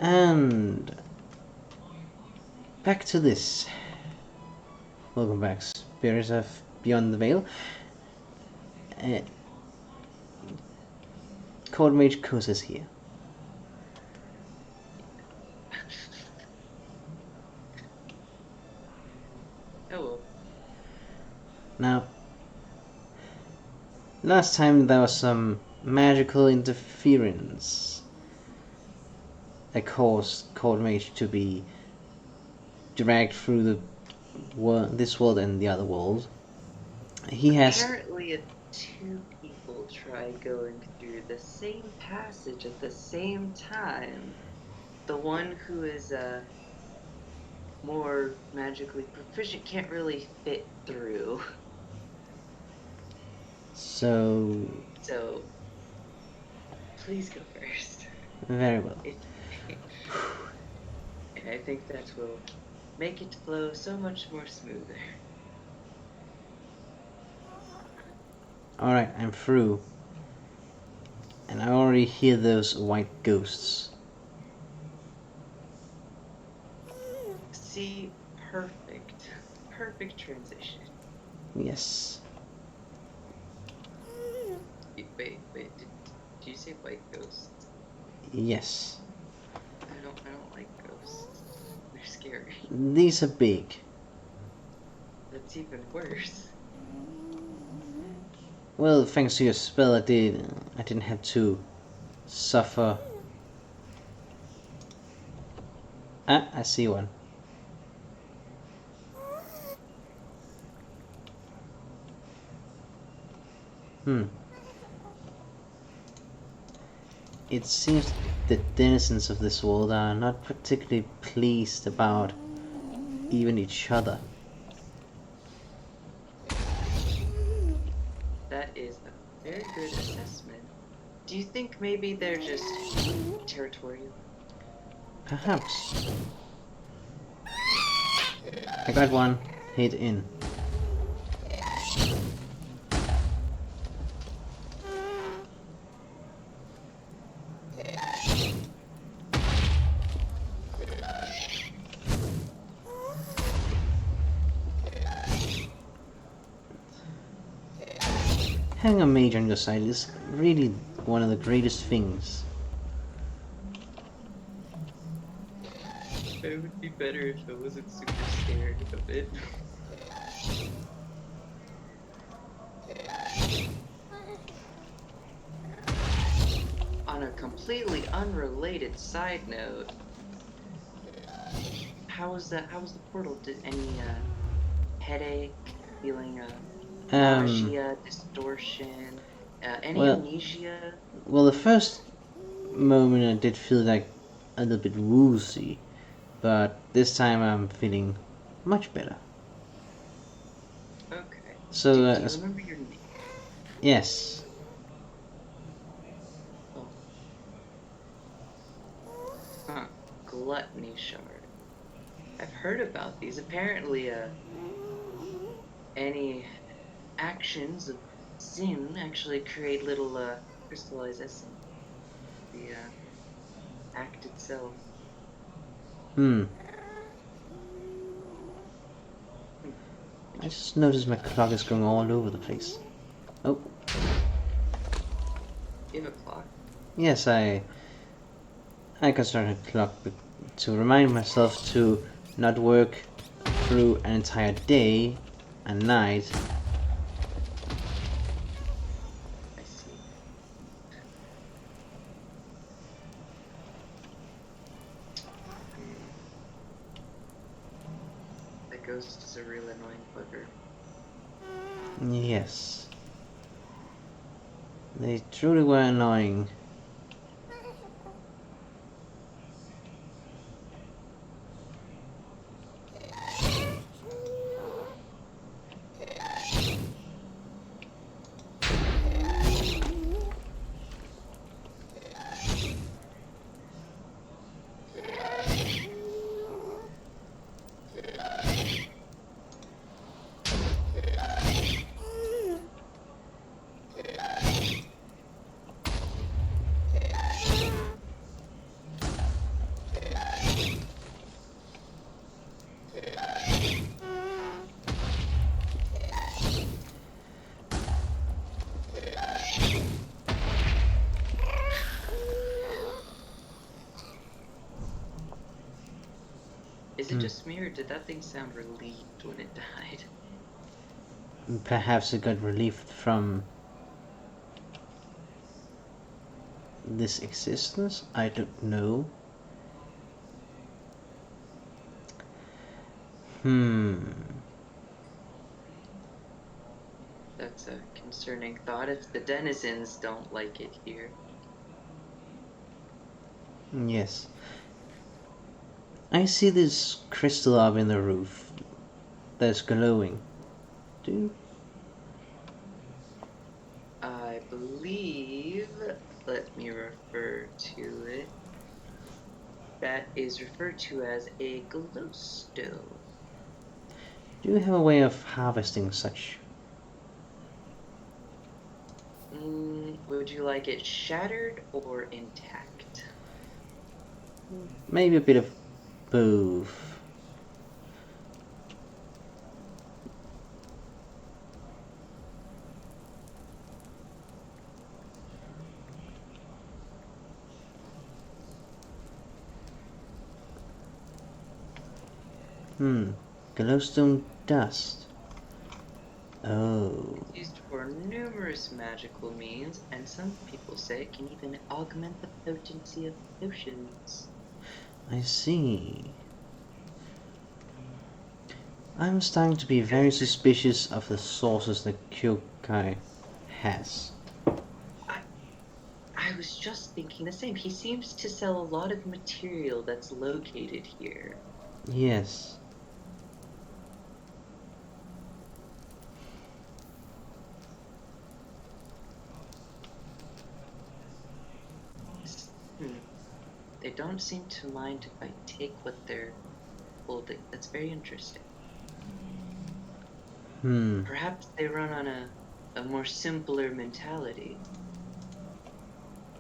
And back to this. Welcome back, spirits of Beyond the Veil. Court Mage Kus is here. Hello. Now, last time there was some magical interference that caused Court Mage to be dragged through this world and the other world. He has Apparently, two people try going through the same passage at the same time. The one who is more magically proficient can't really fit through. So please go first. Very well. And I think that will make it flow so much more smoother. Alright, I'm through. And I already hear those white ghosts. See, perfect. Perfect transition. Yes. Wait, did you say white ghosts? Yes. I don't like ghosts. They're scary. These are big. That's even worse. Well, thanks to your spell, I didn't have to suffer. Ah, I see one. It seems the denizens of this world are not particularly pleased about even each other. That is a very good assessment. Do you think maybe they're just territorial? Perhaps. I got one. Hit in. Having a mage on your side is really one of the greatest things. It would be better if I wasn't super scared of it. On a completely unrelated side note, how was the portal? Did any headache, feeling nausea, distortion, any amnesia? Well, the first moment I did feel like a little bit woozy, but this time I'm feeling much better. Okay. So, do you remember your name? Yes. Oh. Huh. Gluttony shard. I've heard about these. Apparently, any actions of sin actually create little crystallized essence. The act itself. I just noticed my clock is going all over the place. Oh. You have a clock? Yes, I constructed a clock to remind myself to not work through an entire day and night. I see. That ghost is a real annoying bugger. Yes. They truly were annoying. Is it just me, or did that thing sound relieved when it died? Perhaps it got relief from this existence? I don't know. That's a concerning thought if the denizens don't like it here. Yes. I see this crystal up in the roof that's glowing. I believe, let me refer to it, that is referred to as a glowstone. Do you have a way of harvesting such? Would you like it shattered or intact? Maybe a bit of both. Glowstone dust. Oh. It's used for numerous magical means, and some people say it can even augment the potency of potions. I see. I'm starting to be very suspicious of the sources that Kyokai has. I was just thinking the same. He seems to sell a lot of material that's located here. Yes. They don't seem to mind if I take what they're holding. That's very interesting. Perhaps they run on a more simpler mentality.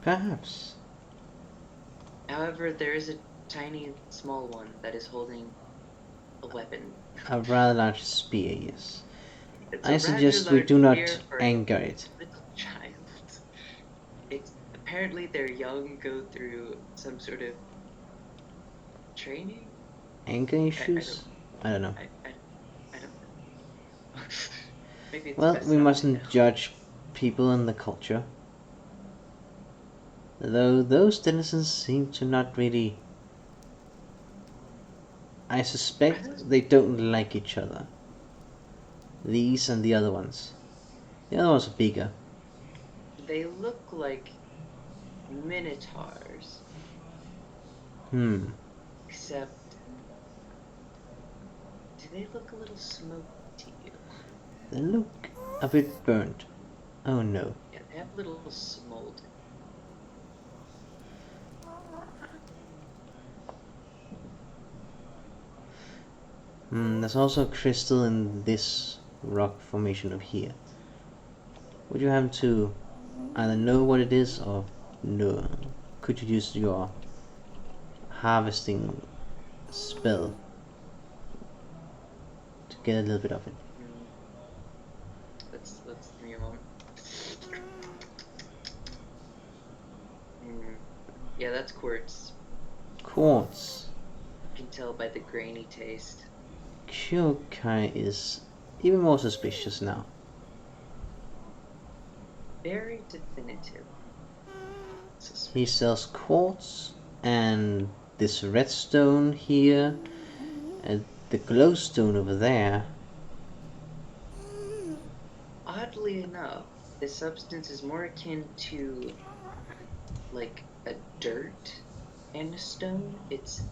Perhaps. However, there is a tiny, small one that is holding a weapon. A rather large spear, yes. It's I a rather suggest we large do not spear for anger a it. little child. It's apparently their young go through some sort of training. Anger issues? I don't know. I don't know. Maybe it's Well, best we not to mustn't know. judge people and the culture. Though those denizens seem to not really... I suspect they don't like each other. These and the other ones. The other ones are bigger. They look like minotaurs. Except, do they look a little smoky to you? They look a bit burnt. Oh no. Yeah, they have a little smolder. There's also a crystal in this rock formation over here. Would you happen to either know what it is or no? Could you use your harvesting spell to get a little bit of it? Let's give me a moment. Yeah, that's quartz. Quartz. You can tell by the grainy taste. Kyokai is even more suspicious now. Very definitive. He sells quartz and this redstone here and the glowstone over there. Oddly enough, this substance is more akin to like a dirt and a stone. It's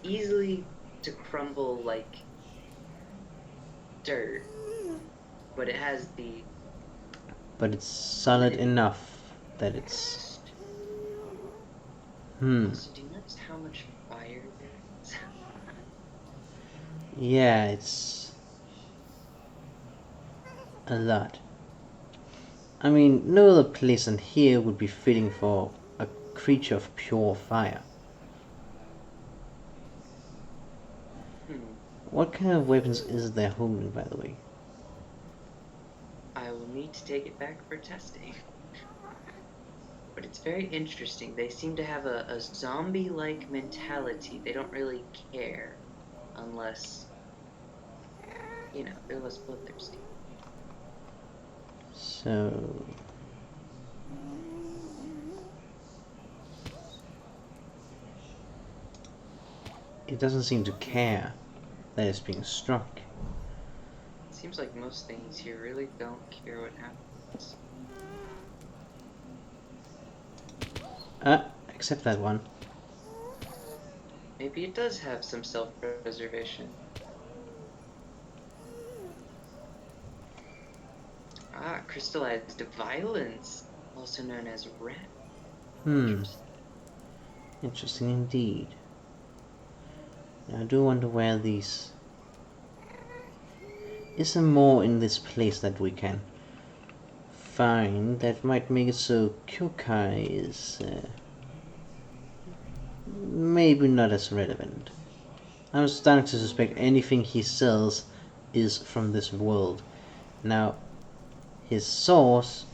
easily to crumble like dirt, but it has the But it's solid solidity. enough that it's... Also, do you notice how much fire there is? Yeah, it's... a lot. I mean, no other place than here would be fitting for a creature of pure fire. What kind of weapons is there holding, by the way? I will need to take it back for testing. But it's very interesting. They seem to have a zombie-like mentality. They don't really care. unless, you know, they're less bloodthirsty. So... it doesn't seem to care that it's being struck. It seems like most things here really don't care what happens. Except that one. Maybe it does have some self-preservation. Ah, crystallized violence, also known as red. Interesting indeed. Now, I do wonder where these... is there more in this place that we can find that might make it so Kyokai is maybe not as relevant? I'm starting to suspect anything he sells is from this world. Now, his source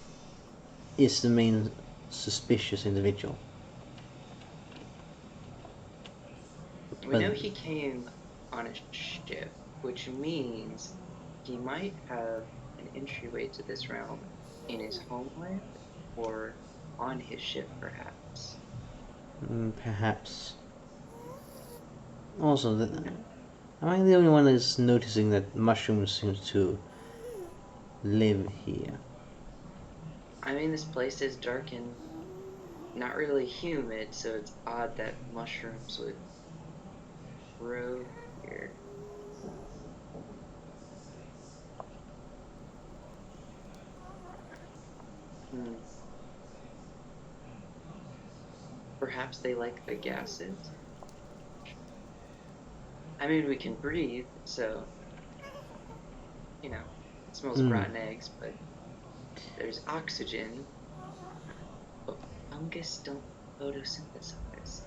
is the main suspicious individual. We know he came on a ship, which means he might have an entryway to this realm in his homeland or on his ship, perhaps. Perhaps. Also, am I the only one that's noticing that mushrooms seems to live here? I mean, this place is dark and not really humid, so it's odd that mushrooms would grow here. Perhaps they like the gases? I mean, we can breathe, so, you know, it smells of rotten eggs, but there's oxygen. But fungus don't photosynthesize.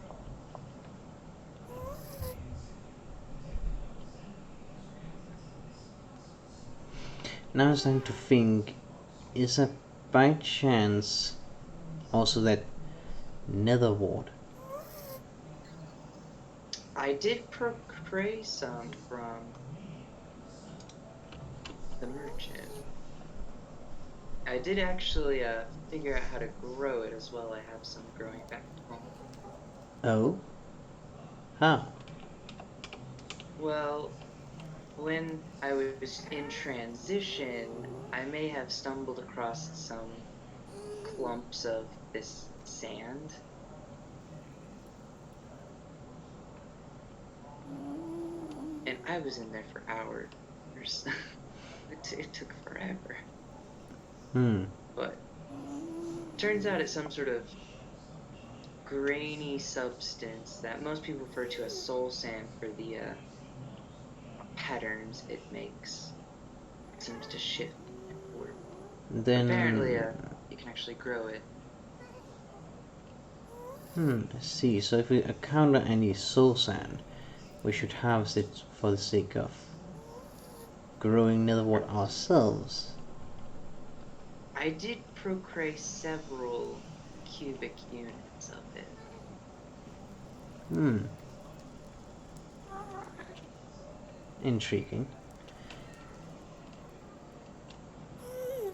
Now I'm starting to think, is that by chance also that Nether wart? I did procure some from the merchant. I did actually figure out how to grow it as well. I have some growing back at home. Oh? How? Well, when I was in transition, I may have stumbled across some clumps of this sand. And I was in there for hours. It took forever. But turns out it's some sort of grainy substance that most people refer to as soul sand for the patterns it makes. It seems to shift and work. Then... apparently, you can actually grow it. Let's see. So if we encounter any soul sand, we should harvest it for the sake of growing Nether wart ourselves. I did procure several cubic units of it. Intriguing.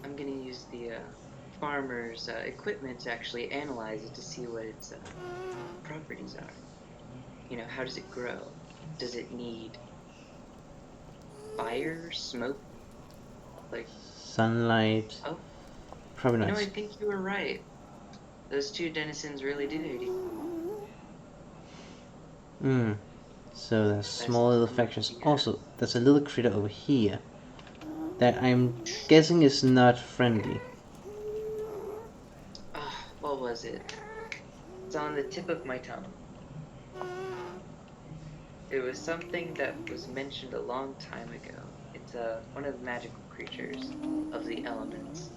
I'm gonna use the farmer's equipment to actually analyze it to see what its properties are. You know, how does it grow? Does it need fire, smoke, like sunlight? Oh, Probably not. no, I think you were right. Those two denizens really do hate you. So there's small little factions. Also, there's a little critter over here that I'm guessing is not friendly. What was it? It's on the tip of my tongue. It was something that was mentioned a long time ago. It's one of the magical creatures of the elements.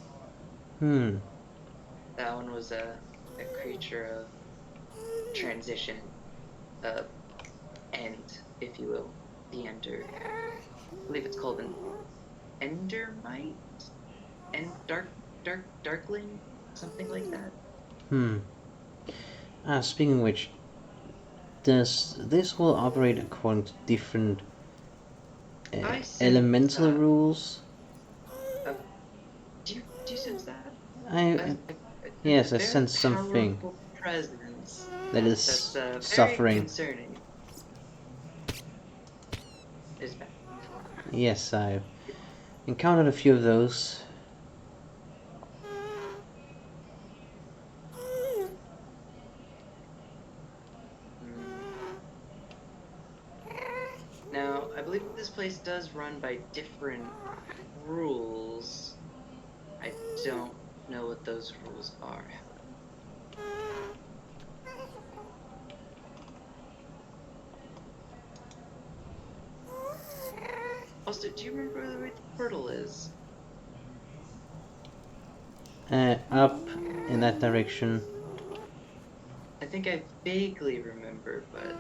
That one was a creature of transition, end, if you will, the ender. I believe it's called an endermite, and darkling, something like that. Speaking of which, does this will operate according to different I sense elemental that. rules. Uh, do you sense that? I I sense a yes, I very sense something powerful presence that that's is very suffering. concerning. Is bad. Yes, I've encountered a few of those. Hmm. Now, I believe this place does run by different rules. I don't know what those rules are. Also, do you remember where the way the portal is? Up in that direction. I think I vaguely remember, but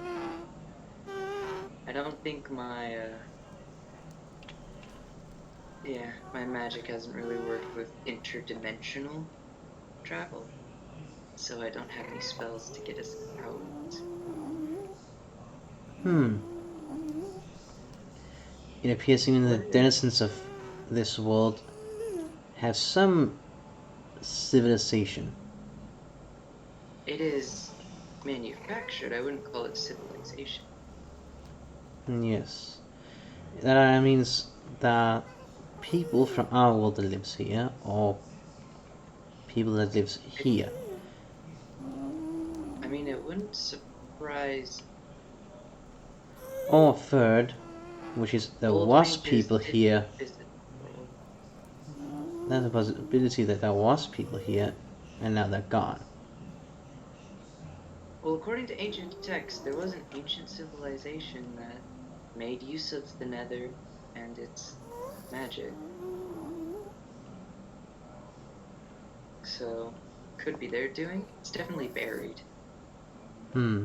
I don't think my magic hasn't really worked with interdimensional travel, so I don't have any spells to get us out. Hmm. It appears even the What is denizens of this world have some civilization. it is manufactured. I wouldn't call it civilization. Yes. That means that people from our world that lives here, or people that lives It, here. I mean, it wouldn't surprise. Or third, which is there Gold was mages people did here. visit the world. There's a possibility that there was people here, and now they're gone. Well, according to ancient texts, there was an ancient civilization that made use of the Nether and its magic. So, could be their doing. It's definitely buried. Hmm.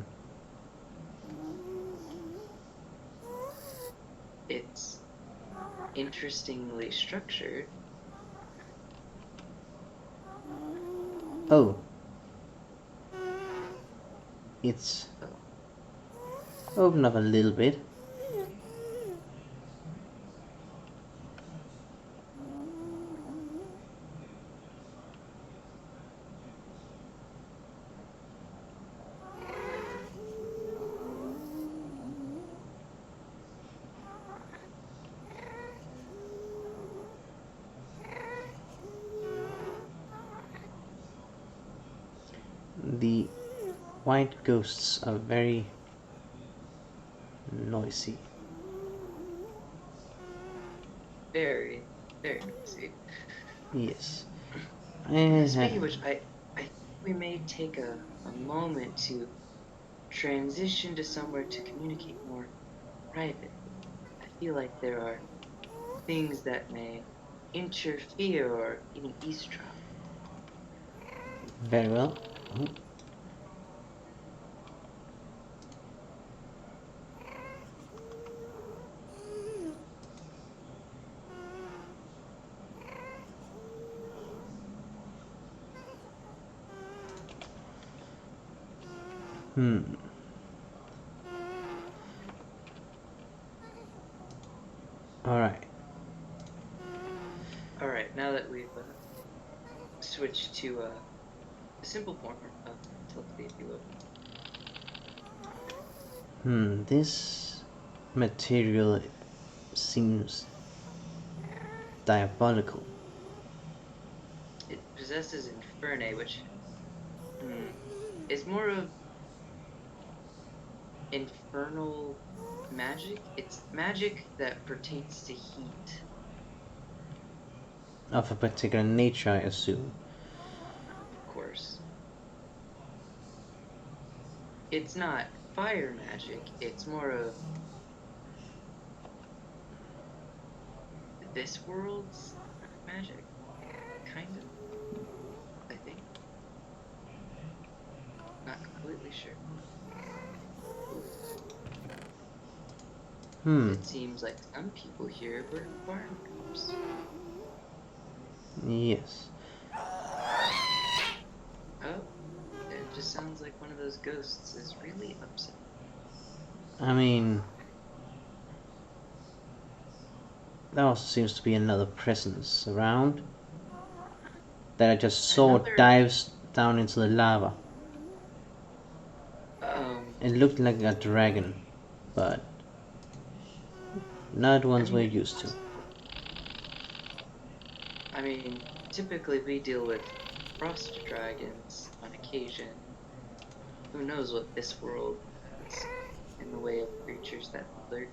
It's interestingly structured. Oh, it's Oh, opened up a little bit. The white ghosts are very noisy. very, very noisy. Yes. Eh, Speaking of which, I think we may take a moment to transition to somewhere to communicate more privately. I feel like there are things that may interfere or even eavesdrop. very well. Oh, hmm. All right. All right, now that we've switched to a simple form of telepathy, if you will. Hmm. This material seems diabolical. It possesses Infernae, which is more of infernal magic. It's magic that pertains to heat, Of a particular nature, I assume. of course. It's not fire magic, it's more of this world's magic, kind of, I think. Not completely sure. Hmm. It seems like some people here were farmers. Yes. Oh, it just sounds like one of those ghosts is really upset. I mean, there also seems to be another presence around that I just saw dives down into the lava. It looked like a dragon, but not ones we're used to. I mean, typically we deal with frost dragons on occasion. Who knows what this world is in the way of creatures that lurk.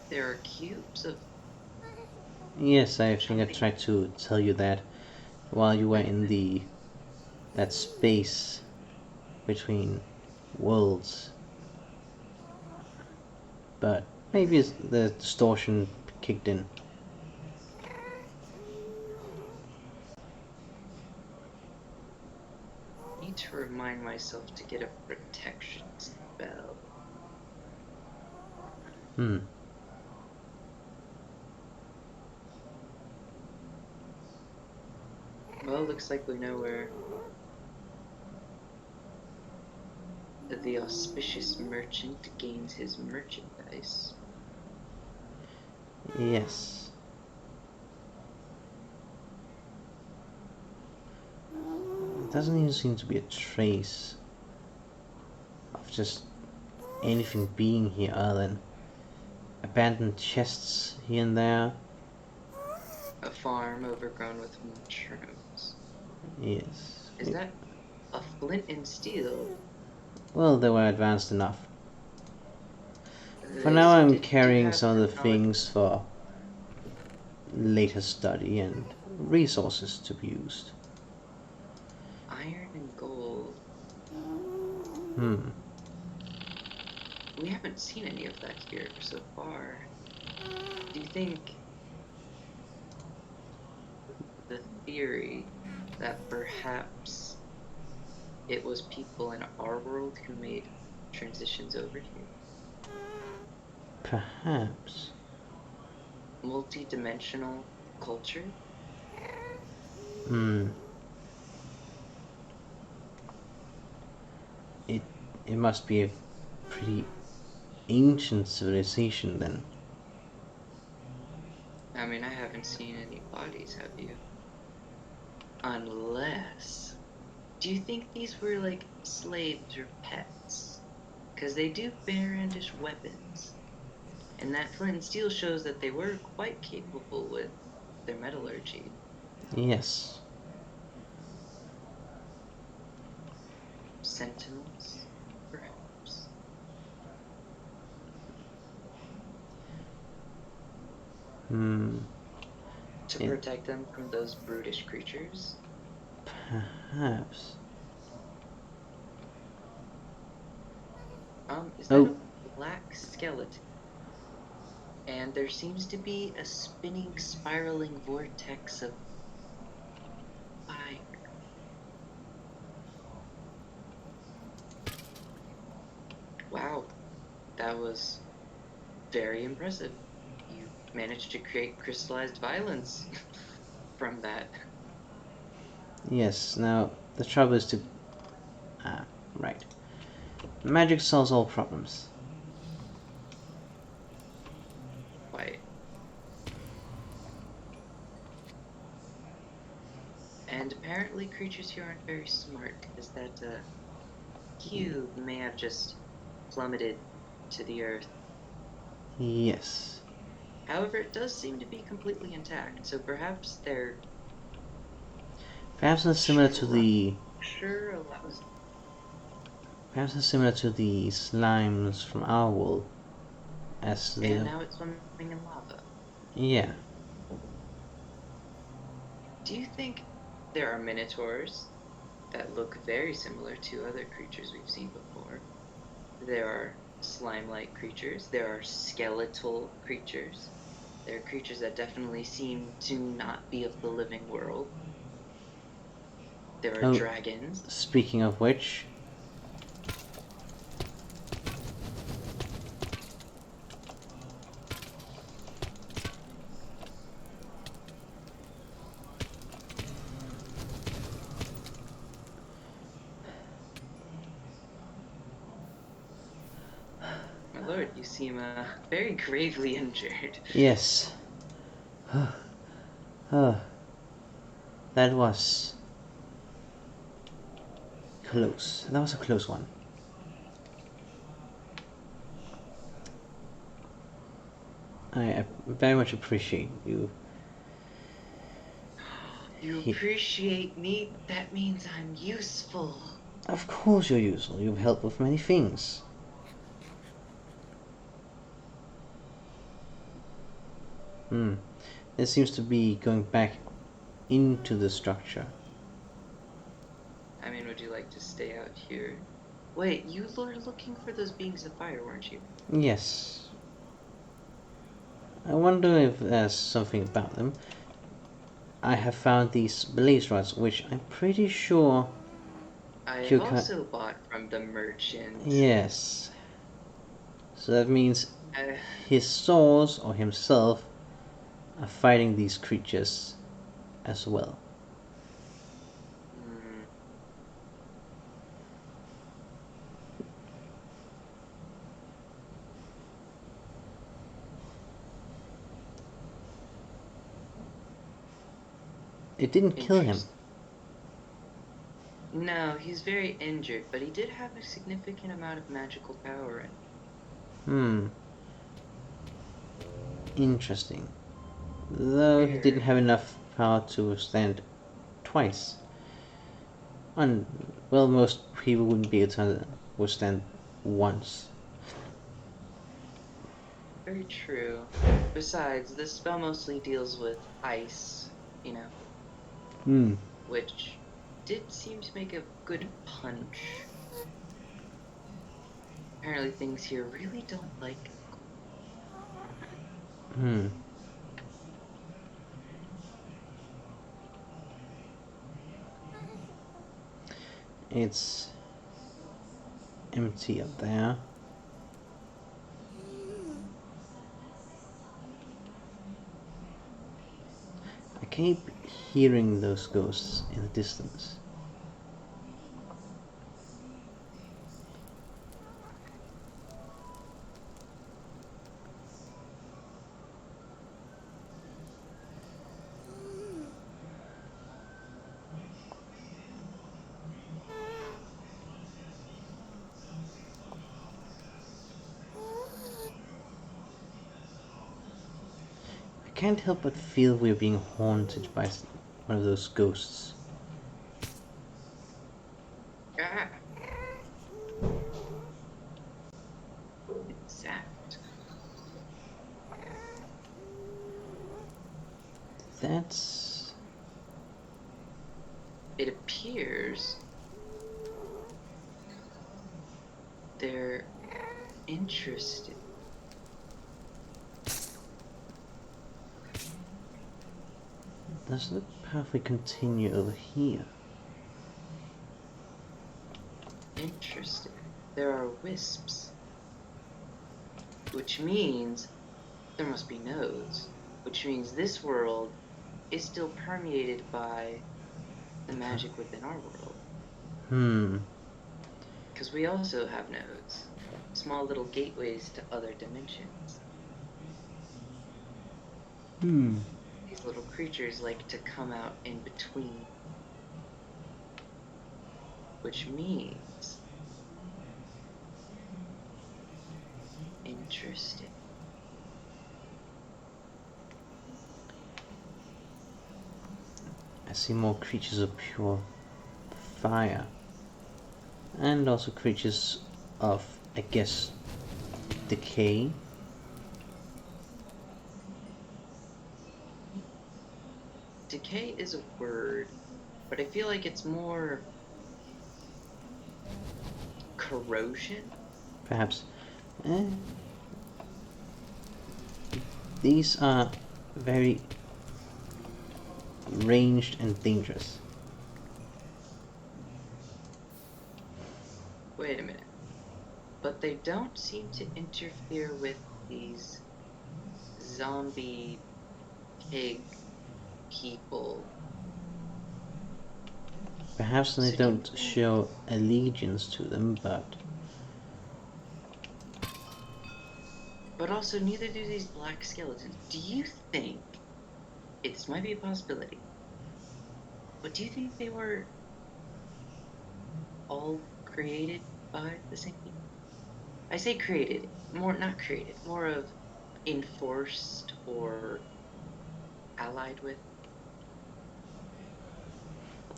There are cubes of... Yes, I think I tried to tell you that while you were in that space between worlds. But maybe the distortion kicked in. I need to remind myself to get a protection spell. Well, looks like we know where the auspicious merchant gains his merchandise. Yes. There doesn't even seem to be a trace of just anything being here other than abandoned chests here and there. A farm overgrown with mushrooms. Yes. Is that a flint and steel? Well, they were advanced enough. For They now, I'm did carrying have some of the technology. things for later study and resources to be used. Iron and gold. We haven't seen any of that here so far. Do you think the theory that perhaps it was people in our world who made transitions over here? Perhaps. Multi-dimensional culture? It must be a pretty ancient civilization then. I mean, I haven't seen any bodies, have you? Unless... Do you think these were like slaves or pets? Because they do brandish weapons. And that flint and steel shows that they were quite capable with their metallurgy. Yes. Sentinels, perhaps. To protect them from those brutish creatures? Perhaps. Is that a black skeleton? And there seems to be a spinning, spiraling vortex of fire. Wow, that was very impressive. You managed to create crystallized violence from that. Yes, now the trouble is to... right. Magic solves all problems. Quite. And apparently creatures here aren't very smart, because that cube may have just plummeted to the earth. Yes. However, it does seem to be completely intact, so perhaps they're... Perhaps it's similar to the... allows... Perhaps it's similar to the slimes from our world. As they... And now it's swimming in lava. Yeah. Do you think there are minotaurs that look very similar to other creatures we've seen before? There are slime-like creatures. There are skeletal creatures. There are creatures that definitely seem to not be of the living world. There are dragons. Speaking of which... You seem very gravely injured. Yes. That was close. That was a close one. I very much appreciate you. You appreciate me? That means I'm useful. Of course you're useful. You've helped with many things. It seems to be going back into the structure. I mean, would you like to stay out here? Wait, you were looking for those beings of fire, weren't you? Yes. I wonder if there's something about them. I have found these blaze rods, which I'm pretty sure I've you can. also bought from the merchant. Yes. So that means Uh, his souls or himself are fighting these creatures as well. hmm, It didn't kill him. interesting. No, he's very injured, but he did have a significant amount of magical power in him. Interesting. Though he didn't Very. have enough power to withstand twice. And, well, most people wouldn't be able to withstand once. Very true. Besides, this spell mostly deals with ice, you know, which did seem to make a good punch. Apparently things here really don't like. It's empty up there. I keep hearing those ghosts in the distance. I can't help but feel we're being haunted by one of those ghosts. Ah! Exact. That's... It appears they're interested. Does the pathway continue over here? Interested. There are wisps. Which means there must be nodes. Which means this world is still permeated by the magic within our world. Because we also have nodes. Small little gateways to other dimensions. These little creatures like to come out in between. Which means... Interesting. I see more creatures of pure fire. And also creatures of, I guess, decay. Decay is a word, but I feel like it's more corrosion. Perhaps. These are very ranged and dangerous. Wait a minute. But they don't seem to interfere with these zombie pig people. Perhaps they So do you don't think... show allegiance to them, but But also, neither do these black skeletons. Do you think it might be a possibility? But do you think they were all created by the same people? I say created, not created, more of enforced or allied with.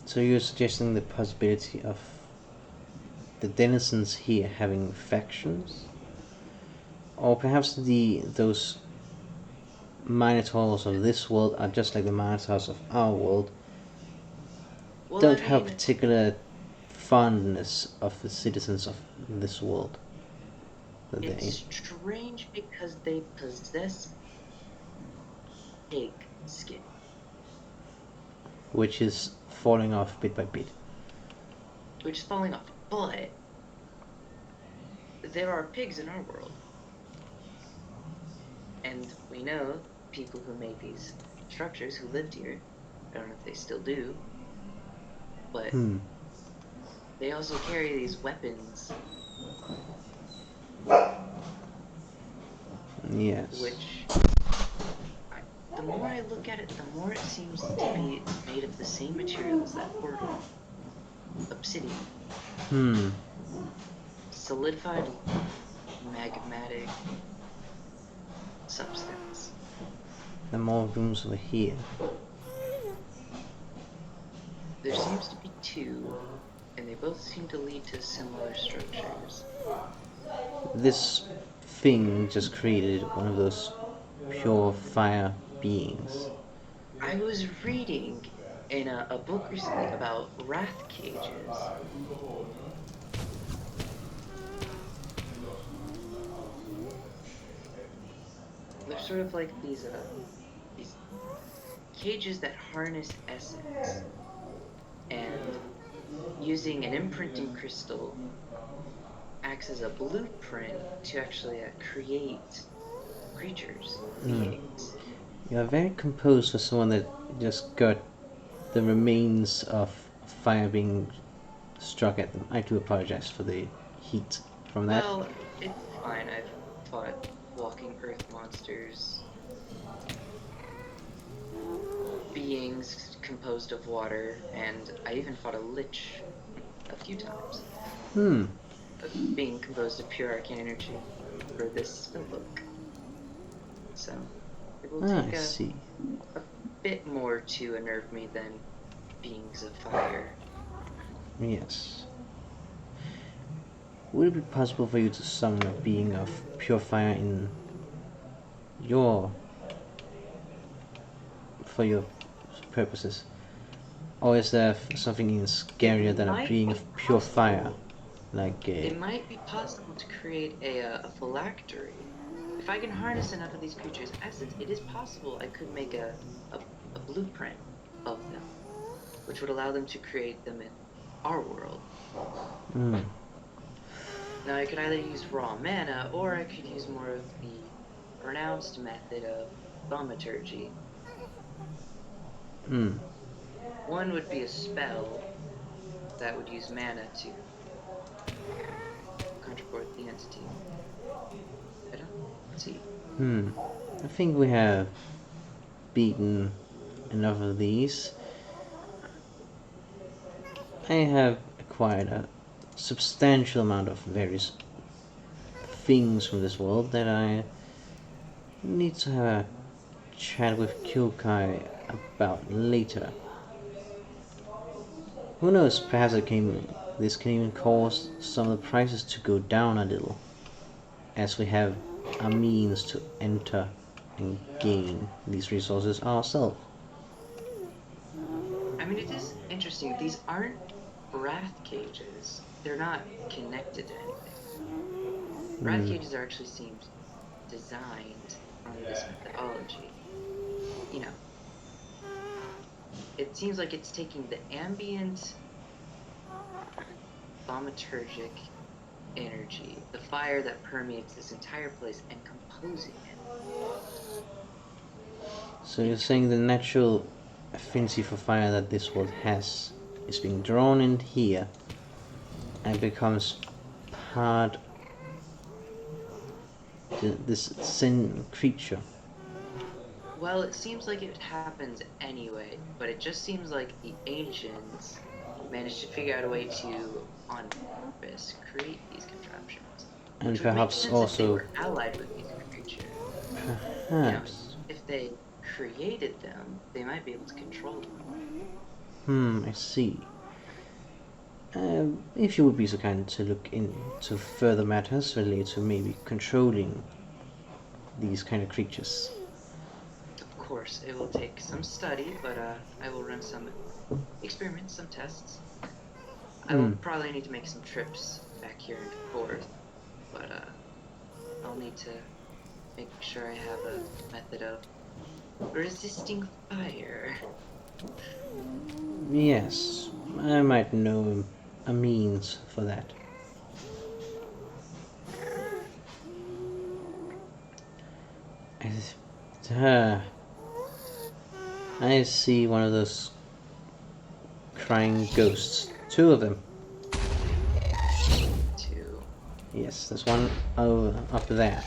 So you're suggesting the possibility of the denizens here having factions? Or perhaps those minotaurs of this world are just like the minotaurs of our world, Well, don't I have mean, particular fondness of the citizens of this world. it's strange because they possess pig skin. Which is falling off bit by bit. Which is falling off. But there are pigs in our world. And we know people who made these structures who lived here. I don't know if they still do. But they also carry these weapons. Yes. Which, the more I look at it, the more it seems to be made of the same material as that portal. Obsidian. Solidified magmatic substance. The more rooms over here. There seems to be two, and they both seem to lead to similar structures. This thing just created one of those pure fire beings. I was reading in a book recently about wrath cages. They're sort of like these cages that harness essence, and using an imprinting crystal acts as a blueprint to actually create creatures, beings. You are very composed for someone that just got the remains of fire being struck at them. I do apologize for the heat from that. Well, it's fine. I've fought walking earth monsters, beings composed of water, and I even fought a lich a few times. Being composed of pure arcane energy for this spellbook. So it will take a bit more to unnerve me than beings of fire. Yes. Would it be possible for you to summon a being of pure fire in for your purposes? Or is there something even scarier than a being of pure fire? It might be possible to create a phylactery. If I can harness enough of these creatures' essence, it is possible I could make a blueprint of them, which would allow them to create them in our world. Now, I could either use raw mana, or I could use more of the pronounced method of thaumaturgy. One would be a spell that would use mana to controvert the entity. I don't see. I think we have beaten enough of these. I have acquired a substantial amount of various things from this world that I need to have a chat with Kyukai about later. Who knows, perhaps this can even cause some of the prices to go down a little, as we have a means to enter and gain these resources ourselves. I mean, it is interesting. These aren't wrath cages. They're not connected to anything. Wrath cages are actually seemed designed under this methodology. You know, it seems like it's taking the ambient thaumaturgic energy, the fire that permeates this entire place, and composing it. So you're saying the natural affinity for fire that this world has is being drawn in here and becomes part this sin creature? Well, it seems like it happens anyway, but it just seems like the ancients managed to figure out a way to, on purpose, create these contraptions. And Which would make perhaps sense if they also, were allied with these creatures. You know, perhaps, if they created them, they might be able to control them. I see. If you would be so kind to look into further matters related to maybe controlling these kind of creatures. Of course, it will take some study, but I will run some experiments, some tests. I will probably need to make some trips back here into court, but I'll need to make sure I have a method of resisting fire. Yes, I might know a means for that. Uh, I see one of those crying ghosts. Two of them. To Yes, there's one over up there.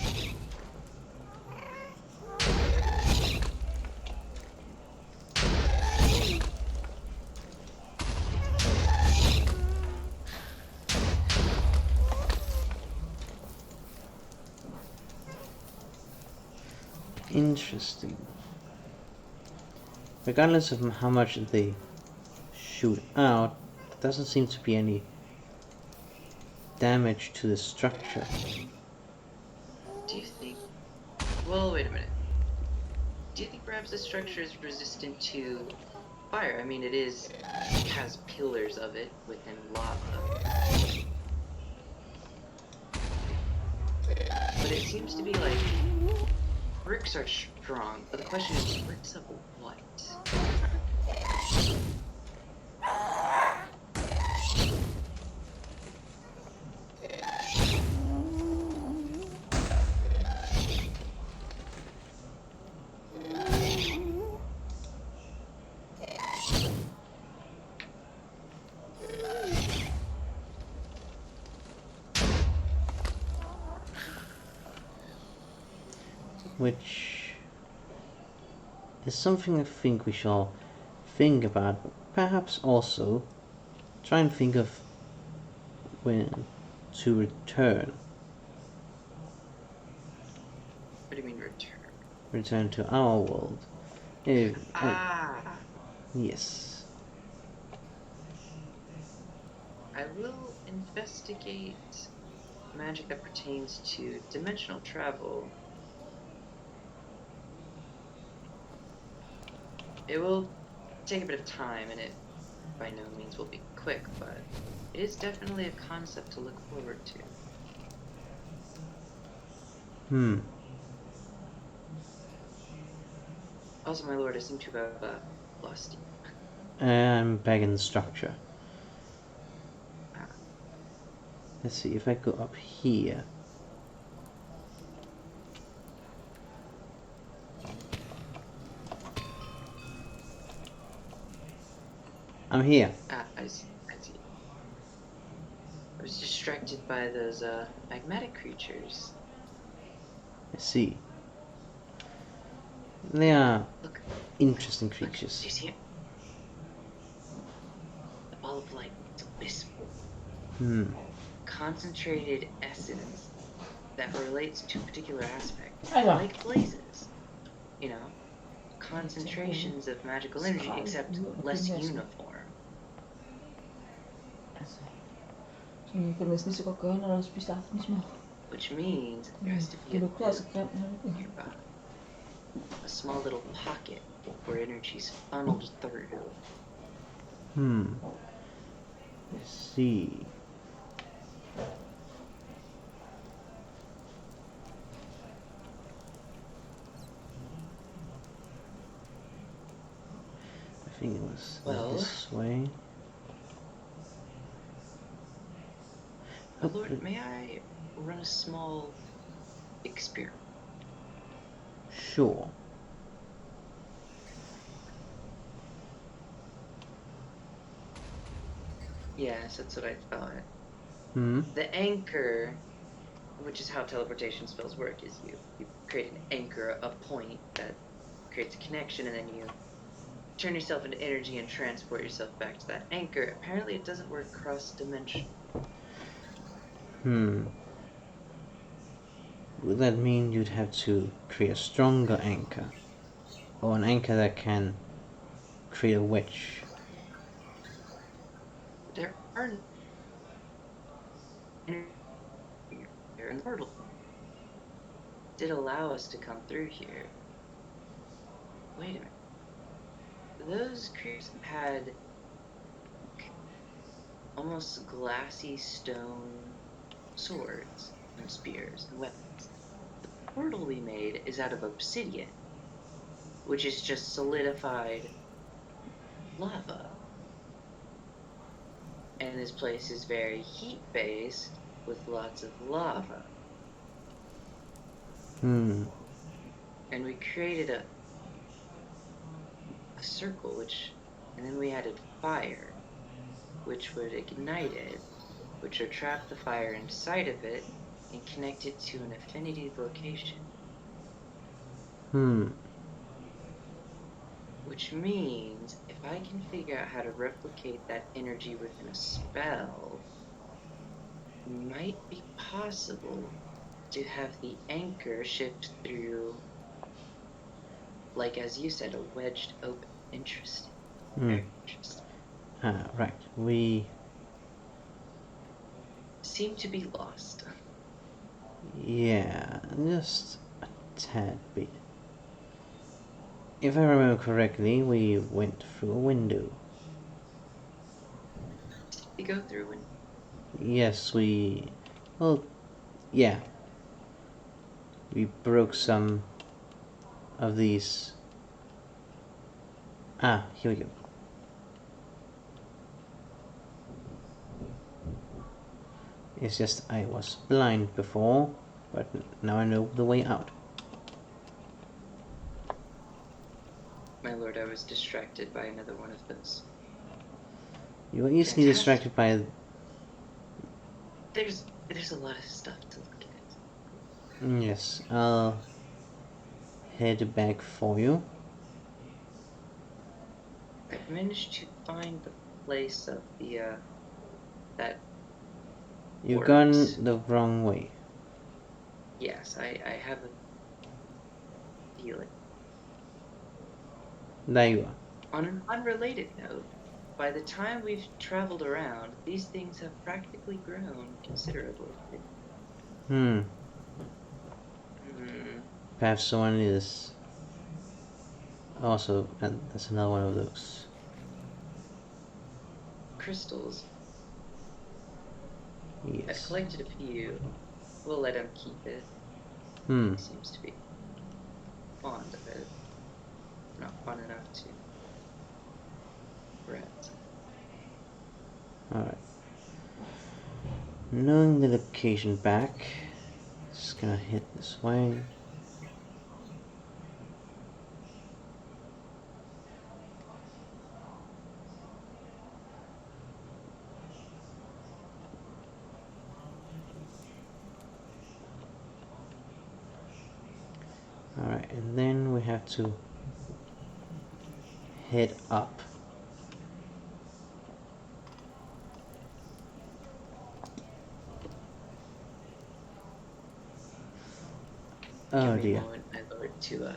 Interesting. Regardless of how much they shoot out, there doesn't seem to be any damage to the structure. do you think? Well, wait a minute. Do you think perhaps the structure is resistant to fire? I mean, it has pillars of it within lava, but it seems to be like bricks are strong. But the question is, bricks of what? Which is something I think we shall think about, but perhaps also try and think of when to return. What do you mean return? Return to our world. Ah, Yes. I will investigate magic that pertains to dimensional travel. It will take a bit of time, and it by no means will be quick, but it is definitely a concept to look forward to. Also, my lord, I seem to have lost you. I'm back in the structure. Ah, Let's see if I go up here. I'm here. I see. I was distracted by those magmatic creatures. I see. They are Look, interesting do creatures. you see it? The ball of light. It's abyssal. Concentrated essence that relates to a particular aspect, like blazes. You know, concentrations of magical energy, except less uniform. Which means there has to be a small little pocket where energy's funneled through. I see. I think it was this way. Lord, may I run a small experiment? Sure. Yes, that's what I thought. The anchor which is how teleportation spells work, is you create an anchor, a point that creates a connection, and then you turn yourself into energy and transport yourself back to that anchor. Apparently it doesn't work cross-dimension. Would that mean you'd have to create a stronger anchor? Or an anchor that can create a wedge? There are there in the portal. Did allow us to come through here. Wait a minute. Those creatures had almost glassy stone swords and spears and weapons. The portal we made is out of obsidian, which is just solidified lava. And this place is very heat-based with lots of lava. And we created a circle, and then we added fire, which would ignite it, which would trap the fire inside of it and connect it to an affinity location. Which means if I can figure out how to replicate that energy within a spell, it might be possible to have the anchor shift through, like as you said, a wedged open. Interesting. Very interesting. Right. We seem to be lost. Yeah, just a tad bit. If I remember correctly, we went through a window. You go through a window? Yes, well, yeah. We broke some of these. Here we go. It's just I was blind before, but now I know the way out. My lord, I was distracted by another one of those. You were easily distracted by... There's a lot of stuff to look at. Yes, I'll head back for you. I've managed to find the place of the, that... You've gone the wrong way. Yes, I have a feeling. There you are. On an unrelated note, by the time we've traveled around, these things have practically grown considerably. Perhaps someone is also, and that's another one of those crystals. Yes. I've collected a few. We'll let him keep it. He seems to be fond of it. Not fond enough to regret. Alright. Knowing the location back, just gonna hit this way. Alright, and then we have to head up. Oh Give me dear. a moment, my lord, to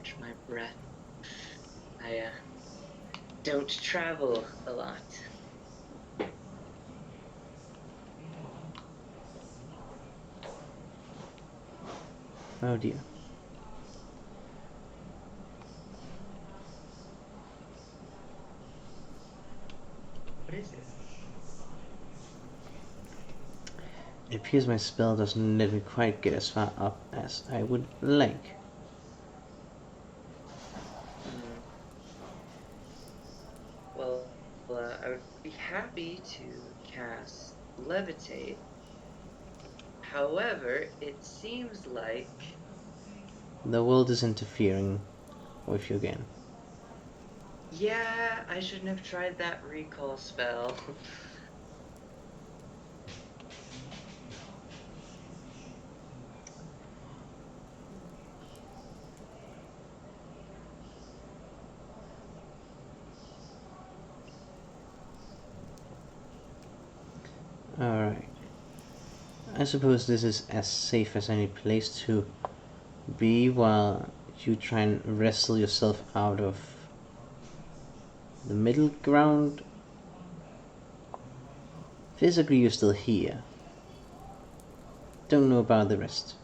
catch my breath. I don't travel a lot. Oh dear. What is it? It appears my spell doesn't let me quite get as far up as I would like. Well, I would be happy to cast Levitate. However, it seems like... The world is interfering with you again. Yeah, I shouldn't have tried that recall spell. Alright. I suppose this is as safe as any place to be while you try and wrestle yourself out of the middle ground. Physically, you're still here. Don't know about the rest.